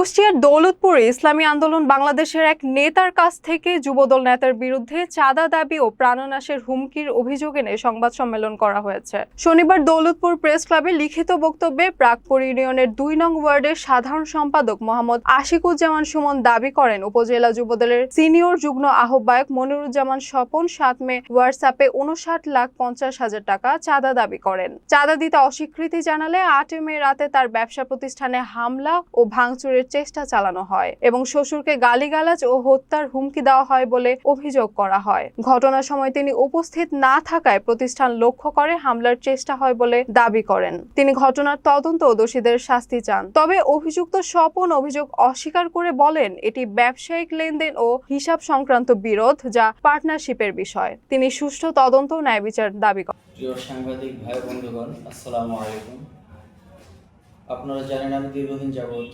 কুষ্টিয়ার দৌলতপুরে ইসলামী আন্দোলন বাংলাদেশের এক নেতার কাছ থেকে যুবদল নেতার বিরুদ্ধে চাঁদা দাবি ও প্রাণনাশের হুমকির অভিযোগ এনে সংবাদ সম্মেলন করা হয়েছে। শনিবার দৌলতপুর প্রেস ক্লাবে লিখিত বক্তব্যে প্রাকপুর ইউনিয়নের ২ নং ওয়ার্ডের সাধারণ সম্পাদক মোহাম্মদ আশিকুজ্জামান সুমন দাবি করেন, উপজেলা যুবদলের সিনিয়র যুগ্ম আহ্বায়ক মনিরুজ্জামান স্বপন ৭ মে হোয়াটসঅ্যাপে ৫৯,৫০,০০০ টাকা চাঁদা দাবি করেন। চাঁদা দিতে অস্বীকৃতি জানালে ৮ মে রাতে তার ব্যবসা প্রতিষ্ঠানে হামলা ও ভাঙচুরের চেষ্টা চালানো হয় এবং শ্বশুরকে গালিগালাজ ও হত্যার হুমকি দেওয়া হয় বলে অভিযোগ করা হয়। ঘটনার সময় তিনি উপস্থিত না থাকায় প্রতিষ্ঠান লক্ষ্য করে হামলার চেষ্টা হয় বলে দাবি করেন। তিনি ঘটনার তদন্ত ও দোষীদের শাস্তি চান। তবে অভিযুক্ত স্বপন অভিযোগ অস্বীকার করে বলেন, এটি ব্যবসায়িক লেনদেন ও হিসাব সংক্রান্ত বিরোধ, যা পার্টনারশিপের বিষয়। তিনি সুষ্ঠু তদন্ত ও ন্যায় বিচার দাবি করেন। প্রিয় সাংবাদিক ভাই বন্ধুগণ, আসসালামু আলাইকুম। আপনারা জানেন, আমি দীর্ঘদিন যাবৎ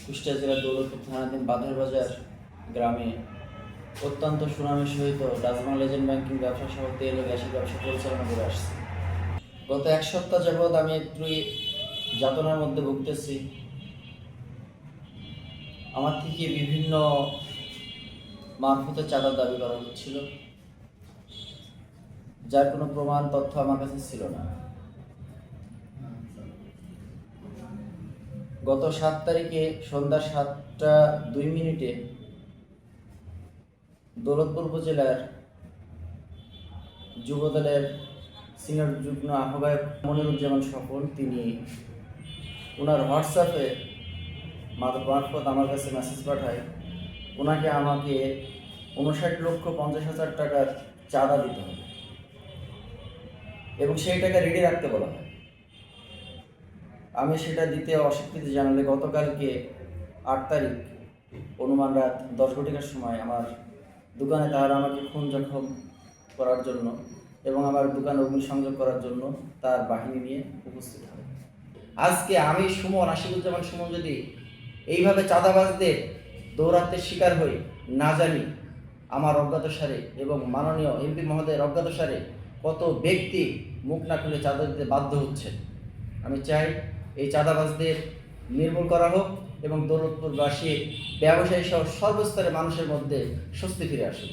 কুষ্টিয়া জেলার দৌলতপুর থানাধীন বাঁধেরবাজার গ্রামে অত্যন্ত সুনামের সহিত ডাচবাংলা লেজেন্ড ব্যাংকিং ব্যবসা সহ তেল ও গ্যাসের ব্যবসা পরিচালনা করে আসছি। গত এক সপ্তাহ যাবৎ আমি একটু যাতনার মধ্যে ভুগতেছি। আমার থেকে বিভিন্ন মারফতে চাঁদার দাবি করা হচ্ছিল, যার কোনো প্রমাণ তথ্য আমার কাছে ছিল না। গত ৭ তারিখে সন্ধ্যা ৭টা ২ মিনিটে দৌলতপুর উপজেলার যুবদলের সিনিয়র যুগ্ম আহ্বায়ক মনিরুজ্জামান স্বপন তিনি ওনার হোয়াটসঅ্যাপে মারফত আমার কাছে মেসেজ পাঠায়, ওনাকে আমাকে ৫৯,৫০,০০০ টাকার চাঁদা দিতে হবে এবং সেই টাকা রেডি রাখতে বলা হয়। আমি সেটা দিতে অস্বীকৃতি জানালে গতকালকে ৮ তারিখ অনুমান রাত ১০ ঘটিকার সময় আমার দোকানে তারা আমাকে খুন জখম করার জন্য এবং আমার দোকানে অগ্নিসংযোগ করার জন্য তার বাহিনী নিয়ে উপস্থিত হয়। আজকে আমি সুমন, আশিকুজ্জামান সুমন, যদি এইভাবে চাঁদাবাজদের দৌরাত্মের শিকার হই, না জানি আমার অজ্ঞাতসারে এবং মাননীয় এমপি মহোদয়ের অজ্ঞাতসারে কত ব্যক্তি মুখ না খুলে চাঁদা দিতে বাধ্য হচ্ছে। আমি চাই এই চাঁদাবাজদের নির্মূল করা হোক এবং দৌলতপুরবাসী, ব্যবসায়ী সহ সর্বস্তরের মানুষের মধ্যে স্বস্তি ফিরে আসুক।